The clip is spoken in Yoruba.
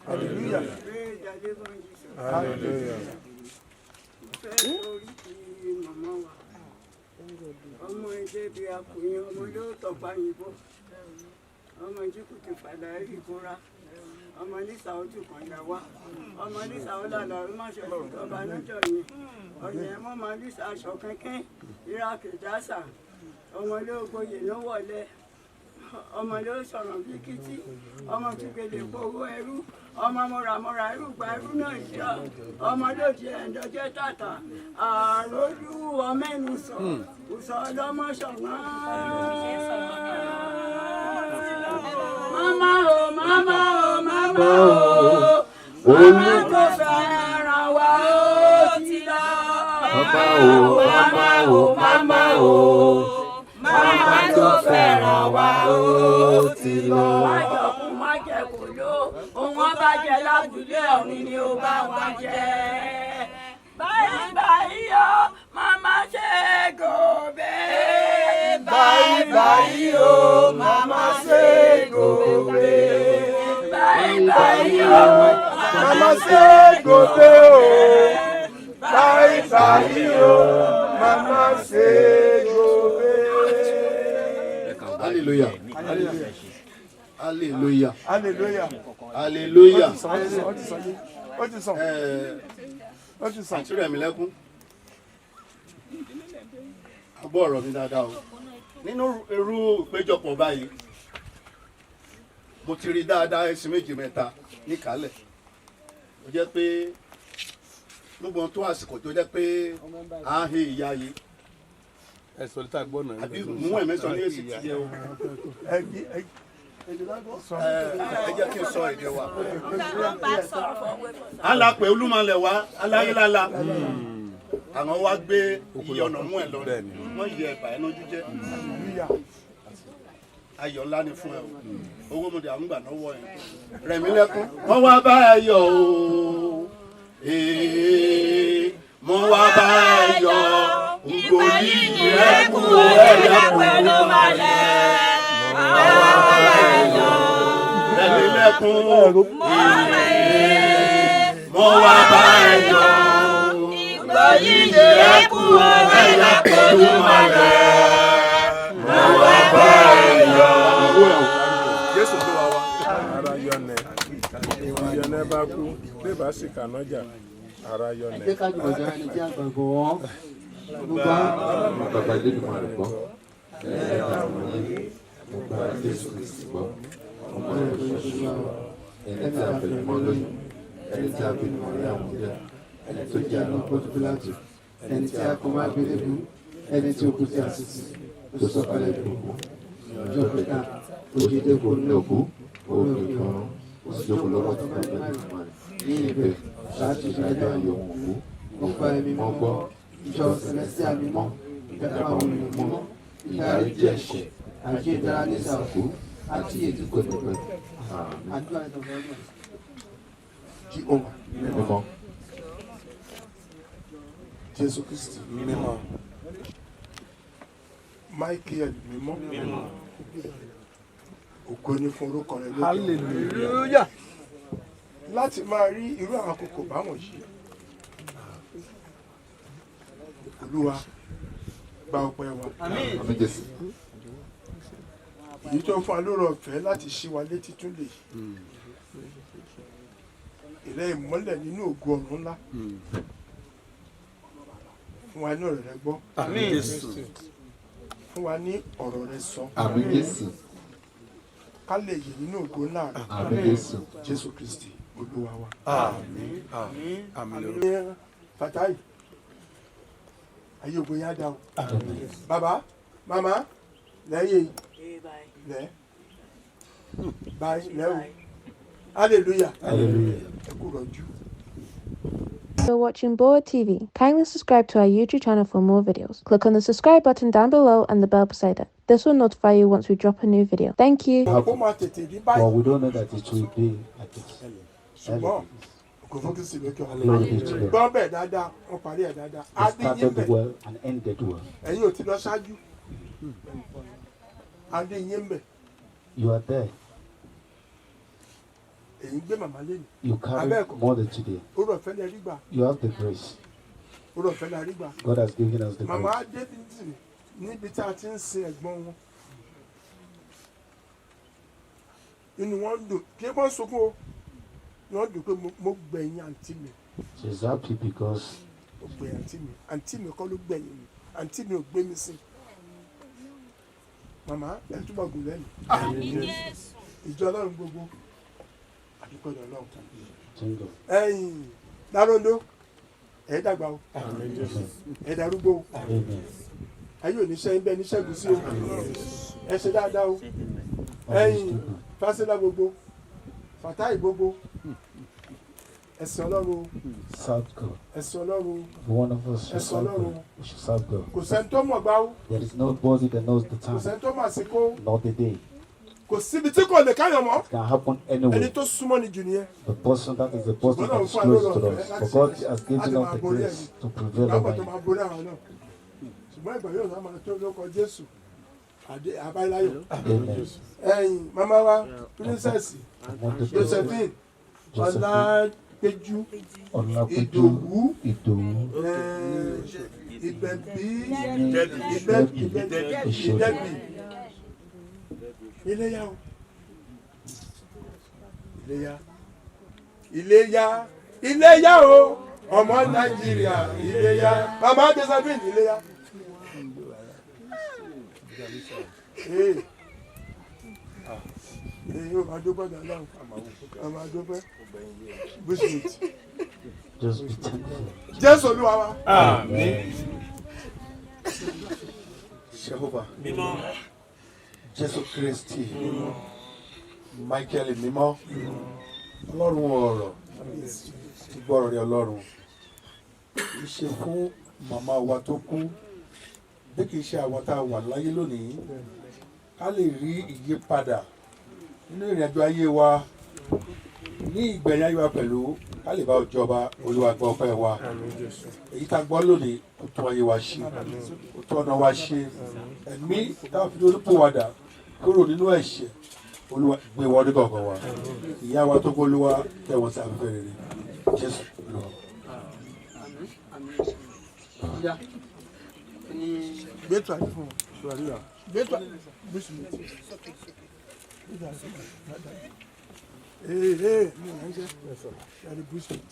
Hallelujah. Hallelujah. Ọmọ ẹgbẹ́ bíi akùnrin ọmọ yóò tọpa yìnbó ọmọ ìjíkùtù padà ìkúra ọmọ nísà ojú kan yà wá ọmọ nísà ọlàlà ọmọọṣẹ ìjọba lọ́jọ́ yìí ọyẹ mọmọ nísà aṣọ kẹkẹ iraq jásà ọmọ ló gboyè ló wọlé ọmọ ló sọ̀rọ̀ bí kìtì ọmọ tùgbèlè gbowó ẹrú ọmọ mọ̀ràmọ̀rà ẹrú gba ẹrú náà yíyá ọmọ ló ti ẹ̀ńdọ́jẹ́ tàtà àròlú ọmẹ́nu sọ kùsọ̀ ọlọ́mọ ṣọ̀gbọ́n. Mama o, mama o, mama o, mama tó fẹ́ràn wa ó ti lọ. Mama o, mama o, mama o, mama tó fẹ́ràn wa ó ti lọ. Májọ̀kún májẹ̀kún ló, òun ọba jẹ lábúlé ọ̀run ni ó bá wa jẹ. Báyìí báyìí o, mama ṣe gòbè. Báyìí báyìí o, mama ṣe gòbè. Báyìí báyìí o, Mama ṣe gòbè o. Báyìí báyìí o, mama ṣe gòbè. Hallelujah. Hallelujah. Hallelujah. Hallelujah. Ó ti sàn. Àti Remi lẹ́kún. A gbọ́ ọ̀rọ̀ mi dáadáa o. Nínú irú ìpéjọpọ̀ báyìí, mo ti rí dáadáa ẹ̀sìn méjì mẹ́ta níkàlẹ̀. Ó jẹ́ pé gbogbo tó àsìkò tó jẹ́ pé à ń he ìyá yìí. Àbí mú ẹ̀mẹ́sàn ní èsì ti yẹ o. Ẹ jẹ́ kí n sọ èdè wa. Alápẹ̀ olúmọlẹ̀ wa aláyélálá. Àwọn wá gbé iye ọ̀nà mú ẹ̀ lọ. Wọ́n yẹ ẹ̀bà ẹnu jíjẹ́. Ayọ̀ ńlá ni fún ẹ o. Owó mo dé àmúgbà náwó ẹ̀. Remi lẹ́kún. Wọ́n wá bá ẹ yọ̀ o. Mo wá bá ẹ yọ̀. Nkòyí ìrẹ́kùn ẹ̀yà pẹ̀lú malẹ̀. Remi lẹ́kún. Mo wá bá ẹ yọ̀. Nkòyí ìrẹ́kùn ẹ̀yà pẹ̀lú malẹ̀. Mo wá bá ẹ yọ̀. Jésù ló wá wá. Ara yọ̀nẹ̀. Ìyọ̀nẹ̀ bá kú. Bí bá sì kànájà, ara yọ̀nẹ̀. Ẹ jẹ́ ká jùlọ jẹ́ ẹni tí a gbàgbọ́ wọn. Mo bàbá ilé ìgbìmọ̀ rẹ̀ gbọ́. Mo gba Jésù Kristi gbọ́. Ọmọ rẹ̀ ṣoṣo. Ẹni tí a fẹ́ mọ́ lóyún. Ẹni tí a fi mọ̀ ní àwọn ìyá. Ẹni tó jẹ́ àná pọ́tùpílàtù. Ẹni tí a kò máa gbélé bú. Ẹni tí ó kú sí àṣìṣe. Tó sọ̀kalẹ̀ gbogbo. Ọjọ́ pẹ̀ká. Ó jíde kó ní òkú. Ó ní ìfọ̀rọ̀. Ó sì jókòó lọ́wọ́ tó máa gbẹ́lẹ̀ fún wa. Ní ibẹ̀ láti ṣe Ìdájọ́ ayọ̀ wọn kú. mo gba ẹ̀mí Mo gbọ́. ìjọ Sẹ̀lẹ́síà mímọ́. Ìgbàgbọ́ àwọn olùmọ̀. Ìdáríjì ẹ̀ṣẹ̀. Àti ìdára ní ìsàkó. Àti ètò Kò ní pẹ́. àdúrà ìtọ́jú ọjọ́. Jehovah. Mímọ́. Jésù Kristi. Mímọ́. Michael mímọ́. Ògo ni fún orúkọ rẹ lókè. Hallelujah. Láti máa rí irú àwọn àkókò báwọn yìí. Olúwa gba ọpẹ́ wa. Àmín Jésù. Èyí tó fún wa lórí ọ̀fẹ́ láti ṣí wa létí tún lè. Ìrẹ́ ìmọ́lẹ̀ nínú ògo ọ̀run ńlá. Fún wa ní ọ̀rọ̀ rẹ gbọ́. Àmín Jésù. Fún wa ní ọ̀rọ̀ rẹ sọ. Àmín Jésù. Ká lè yè nínú ògo ńlá rẹ. Àmín Jésù. Jésù Kristi Olúwa wa. Àmín. Àmín. Fatai. Ayé ògbó yá dá o. Bàbá, màmá, lẹ́yìn lẹ́. Báyìí lẹ́wọ̀. Hallelujah. Hallelujah. Ẹ kú rọ̀jú. You're watching GboahTv. Kindly subscribe to our YouTube channel for more videos. Click on the subscribe button down below and the bell beside it. This will notify you once we drop a new video. Thank you. Ó máa tètè rí But báyìí. we don't know that it will be at this. Ṣùgbọ́n kò fún kí sì lókè Glory be to ọ̀la. God. Gbọ́ bẹ̀ dáadáa, wọ́n parí ẹ̀ dáadáa. Á It dín yín started bẹ̀. well and ended well. Ẹ̀yin ò ti lọ ṣáájú. Á dín yín bẹ̀. You are there. You carry more than today. You have the grace. God has given us the grace. She's happy because Mama, ẹ túbọ̀ gùn lẹ́nu. Ìjọ Ọlọ́run gbogbo. Àdúgbò Ọlọ́run. Ẹ̀yin Dáróńdó, ẹ dàgbà o. Ẹ darúgbó o. Ayé ò ní ṣẹ́yìn bẹ́ẹ̀ ní ṣẹ́gun sí o. Ẹ ṣe dáadáa o. Ẹ̀yin Fásilá gbogbo, Fàtáì gbogbo. Ẹ̀sìn Ọlọ́run. serve God. Ẹ̀sìn Ọlọ́run. One of us should serve God. We should serve God. Kò sẹ́ni tó mọ̀ gbà o. There is nobody that knows the Kò time, sẹ́ni tó mọ̀ àsìkò. nor the day. Kò síbi tí kò lè káyọ̀ mọ́. It can happen Ẹni anywhere. tó súnmọ́ ni jù nìyẹn. The person that is the person that is close to us. For God has given us the grace to prevail Láwọn over tó him. máa borí àwọn náà. Ṣùgbọ́n ìgbà yóò sá máa tó lóko Jésù. Àbáyláyò. Amen. Ẹ̀yin màmá wa Princess I want to Josephine Ọlápéjú Olapeju Idowu Ìbẹ̀bí Iléyá o. Iléyá o ọmọ Nàìjíríà Iléyá màmá Josephine Iléyá. Yóò máa dúpẹ́ dáadáa o máa dúpẹ́ bushmeat. Just be thankful. Jésù Olúwa wa. Àmín. Jehovah Jésù Kristi Michael mímọ́ Ọlọ́run ọ̀rọ̀ ti gbọ́rọ̀ rẹ̀ Ọlọ́run kì í ṣe fún màmá wa tó kú bí kì í ṣe àwọn tá a wà láyé lónìí ká lè rí ìyípadà nínú ìrìn àjò ayé wa ní ìgbẹ̀yìn ayé wa pẹ̀lú ká lè bá ìjọba Olúwa gbọ́ ọpẹ́ wa èyí tá a gbọ́ lónìí kó tún ayé wa ṣe kó tún ọ̀nà wa ṣe ẹ̀mí táwọn fi olùpòwàdà kúrò nínú ẹ̀ṣẹ̀ Olúwa gbé wọn ní gọ̀ọ̀gàn wa ìyá wa tó kó Olúwa tẹ̀wọ̀n sí afẹ́fẹ́ rere Jésù Olúwa. Gbẹ́tù àti fún wọn. Gbẹ́tù àti bushmeat. Mi ò ń jẹ́. Yàrá bushmeat.